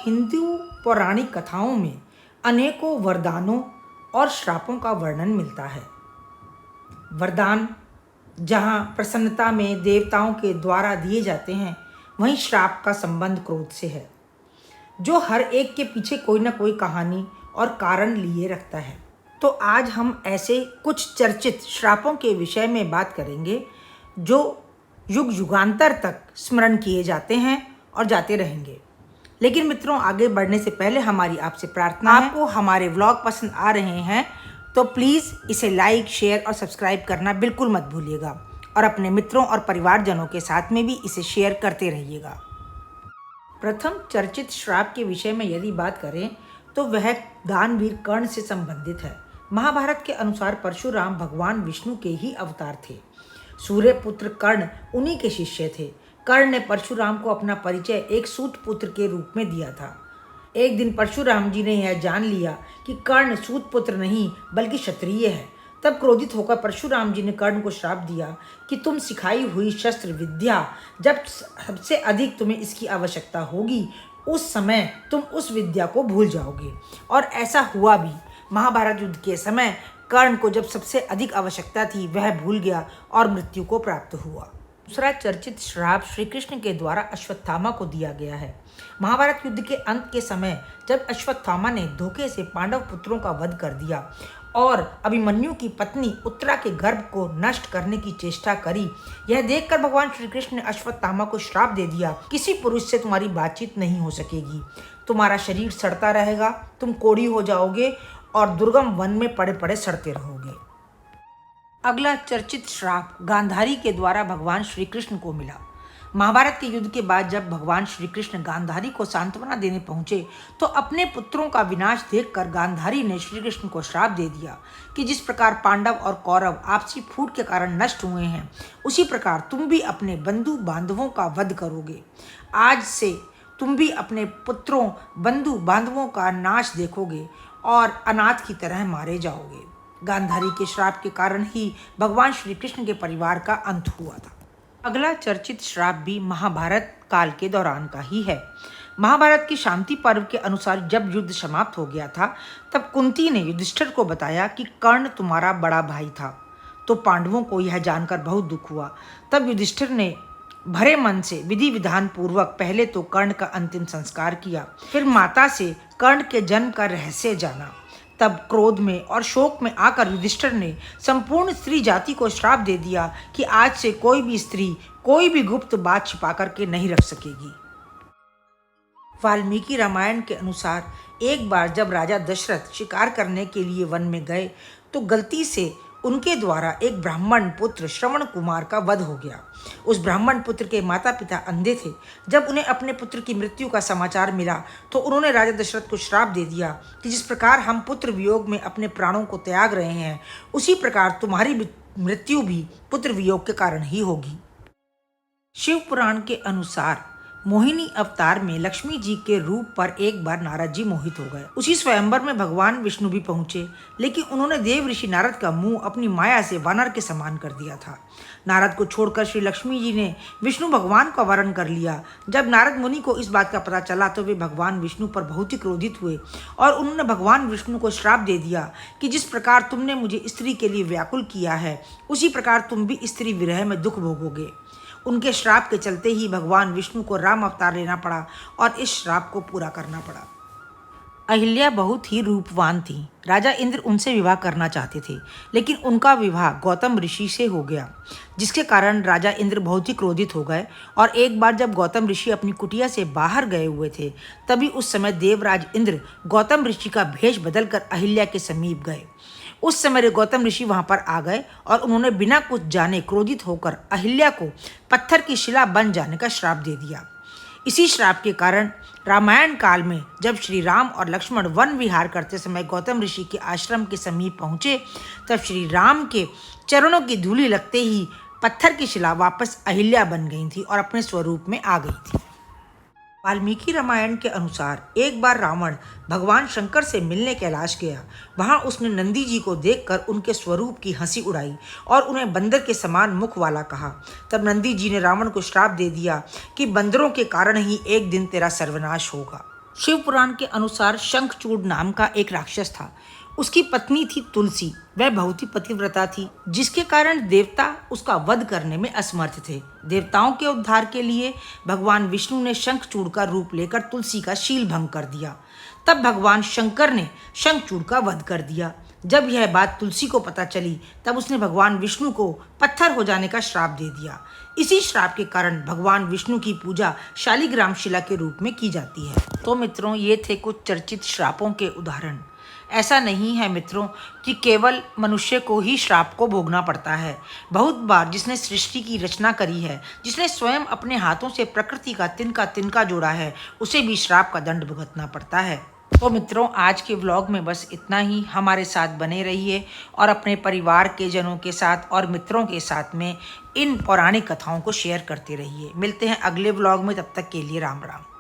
हिंदू पौराणिक कथाओं में अनेकों वरदानों और श्रापों का वर्णन मिलता है। वरदान जहाँ प्रसन्नता में देवताओं के द्वारा दिए जाते हैं, वहीं श्राप का संबंध क्रोध से है, जो हर एक के पीछे कोई ना कोई कहानी और कारण लिए रखता है। तो आज हम ऐसे कुछ चर्चित श्रापों के विषय में बात करेंगे जो युग युगांतर तक स्मरण किए जाते हैं और जाते रहेंगे। लेकिन मित्रों, आगे बढ़ने से पहले हमारी आपसे प्रार्थना है, आपको हमारे व्लॉग पसंद आ रहे हैं तो प्लीज़ इसे लाइक, शेयर और सब्सक्राइब करना बिल्कुल मत भूलिएगा और अपने मित्रों और परिवारजनों के साथ में भी इसे शेयर करते रहिएगा। प्रथम चर्चित श्राप के विषय में यदि बात करें तो वह दानवीर कर्ण से संबंधित है। महाभारत के अनुसार परशुराम भगवान विष्णु के ही अवतार थे। सूर्य पुत्र कर्ण उन्हीं के शिष्य थे। कर्ण ने परशुराम को अपना परिचय एक सूत पुत्र के रूप में दिया था। एक दिन परशुराम जी ने यह जान लिया कि कर्ण सूत पुत्र नहीं बल्कि क्षत्रिय है। तब क्रोधित होकर परशुराम जी ने कर्ण को श्राप दिया कि तुम सिखाई हुई शस्त्र विद्या जब सबसे अधिक तुम्हें इसकी आवश्यकता होगी, उस समय तुम उस विद्या को भूल जाओगे। और ऐसा हुआ भी। महाभारत युद्ध के समय कर्ण को जब सबसे अधिक आवश्यकता थी, वह भूल गया और मृत्यु को प्राप्त हुआ। दूसरा चर्चित श्राप श्री कृष्ण के द्वारा अश्वत्थामा को दिया गया है। महाभारत युद्ध के अंत के समय जब अश्वत्थामा ने धोखे से पांडव पुत्रों का वध कर दिया और अभिमन्यु की पत्नी उत्तरा के गर्भ को नष्ट करने की चेष्टा करी, यह देखकर भगवान श्री कृष्ण ने अश्वत्थामा को श्राप दे दिया, किसी पुरुष से तुम्हारी बातचीत नहीं हो सकेगी, तुम्हारा शरीर सड़ता रहेगा, तुम कोढ़ी हो जाओगे और दुर्गम वन में पड़े पड़े सड़ते रहोगे। अगला चर्चित श्राप गांधारी के द्वारा भगवान श्री कृष्ण को मिला। महाभारत के युद्ध के बाद जब भगवान श्री कृष्ण गांधारी को सांत्वना देने पहुंचे तो अपने पुत्रों का विनाश देखकर गांधारी ने श्री कृष्ण को श्राप दे दिया कि जिस प्रकार पांडव और कौरव आपसी फूट के कारण नष्ट हुए हैं, उसी प्रकार तुम भी अपने बंधु बांधवों का वध करोगे। आज से तुम भी अपने पुत्रों बंधु बांधवों का नाश देखोगे और अनाथ की तरह मारे जाओगे। गांधारी के श्राप के कारण ही भगवान श्री कृष्ण के परिवार का अंत हुआ था। अगला चर्चित श्राप भी महाभारत काल के दौरान का ही है। महाभारत की शांति पर्व के अनुसार जब युद्ध समाप्त हो गया था, तब कुंती ने युधिष्ठिर को बताया कि कर्ण तुम्हारा बड़ा भाई था। तो पांडवों को यह जानकर बहुत दुख हुआ। तब युधिष्ठिर ने भरे मन से विधि विधान पूर्वक पहले तो कर्ण का अंतिम संस्कार किया, फिर माता से कर्ण के जन्म का रहस्य जाना। तब क्रोध में और शोक में आकर युधिष्ठिर ने संपूर्ण स्त्री जाति को श्राप दे दिया कि आज से कोई भी स्त्री कोई भी गुप्त बात छिपा करके नहीं रख सकेगी। वाल्मीकि रामायण के अनुसार एक बार जब राजा दशरथ शिकार करने के लिए वन में गए तो गलती से उनके द्वारा एक ब्राह्मण पुत्र श्रवण कुमार का वध हो गया। उस ब्राह्मण पुत्र के माता पिता अंधे थे। जब उन्हें अपने पुत्र की मृत्यु का समाचार मिला तो उन्होंने राजा दशरथ को श्राप दे दिया कि जिस प्रकार हम पुत्र वियोग में अपने प्राणों को त्याग रहे हैं, उसी प्रकार तुम्हारी मृत्यु भी पुत्र वियोग के कारण ही होगी। शिव पुराण के अनुसार मोहिनी अवतार में लक्ष्मी जी के रूप पर एक बार नारद जी मोहित हो गए। उसी स्वयंवर में भगवान विष्णु भी पहुंचे, लेकिन उन्होंने देव ऋषि नारद का मुंह अपनी माया से वानर के समान कर दिया था। नारद को छोड़कर श्री लक्ष्मी जी ने विष्णु भगवान का वरण कर लिया। जब नारद मुनि को इस बात का पता चला तो वे भगवान विष्णु पर बहुत ही क्रोधित हुए और उन्होंने भगवान विष्णु को श्राप दे दिया कि जिस प्रकार तुमने मुझे स्त्री के लिए व्याकुल किया है, उसी प्रकार तुम भी स्त्री विरह में दुख भोगोगे। उनके श्राप के चलते ही भगवान विष्णु को राम अवतार लेना पड़ा और इस श्राप को पूरा करना पड़ा। अहिल्या बहुत ही रूपवान थी। राजा इंद्र उनसे विवाह करना चाहते थे, लेकिन उनका विवाह गौतम ऋषि से हो गया, जिसके कारण राजा इंद्र बहुत ही क्रोधित हो गए। और एक बार जब गौतम ऋषि अपनी कुटिया से बाहर गए हुए थे, तभी उस समय देवराज इंद्र गौतम ऋषि का भेष बदलकर अहिल्या के समीप गए। उस समय गौतम ऋषि वहां पर आ गए और उन्होंने बिना कुछ जाने क्रोधित होकर अहिल्या को पत्थर की शिला बन जाने का श्राप दे दिया। इसी श्राप के कारण रामायण काल में जब श्री राम और लक्ष्मण वन विहार करते समय गौतम ऋषि के आश्रम के समीप पहुंचे, तब श्री राम के चरणों की धूलि लगते ही पत्थर की शिला वापस अहिल्या बन गई थी और अपने स्वरूप में आ गई थी। वाल्मीकि रामायण के अनुसार एक बार रावण भगवान शंकर से मिलने कैलाश गया। वहां उसने नंदी जी को देखकर उनके स्वरूप की हंसी उड़ाई और उन्हें बंदर के समान मुख वाला कहा। तब नंदी जी ने रावण को श्राप दे दिया कि बंदरों के कारण ही एक दिन तेरा सर्वनाश होगा। शिव पुराण के अनुसार शंखचूड़ नाम का एक राक्षस था। उसकी पत्नी थी तुलसी। वह बहुत ही पतिव्रता थी, जिसके कारण देवता उसका वध करने में असमर्थ थे। देवताओं के उद्धार के लिए भगवान विष्णु ने शंखचूड़ का रूप लेकर तुलसी का शील भंग कर दिया। तब भगवान शंकर ने शंखचूड़ का वध कर दिया। जब यह बात तुलसी को पता चली, तब उसने भगवान विष्णु को पत्थर हो जाने का श्राप दे दिया। इसी श्राप के कारण भगवान विष्णु की पूजा शालिग्राम शिला के रूप में की जाती है। तो मित्रों, ये थे कुछ चर्चित श्रापों के उदाहरण। ऐसा नहीं है मित्रों कि केवल मनुष्य को ही श्राप को भोगना पड़ता है। बहुत बार जिसने सृष्टि की रचना करी है, जिसने स्वयं अपने हाथों से प्रकृति का तिनका जोड़ा है, उसे भी श्राप का दंड भुगतना पड़ता है। तो मित्रों, आज के व्लॉग में बस इतना ही। हमारे साथ बने रहिए और अपने परिवार के जनों के साथ और मित्रों के साथ में इन पौराणिक कथाओं को शेयर करते रहिए। मिलते हैं अगले व्लॉग में, तब तक के लिए राम राम।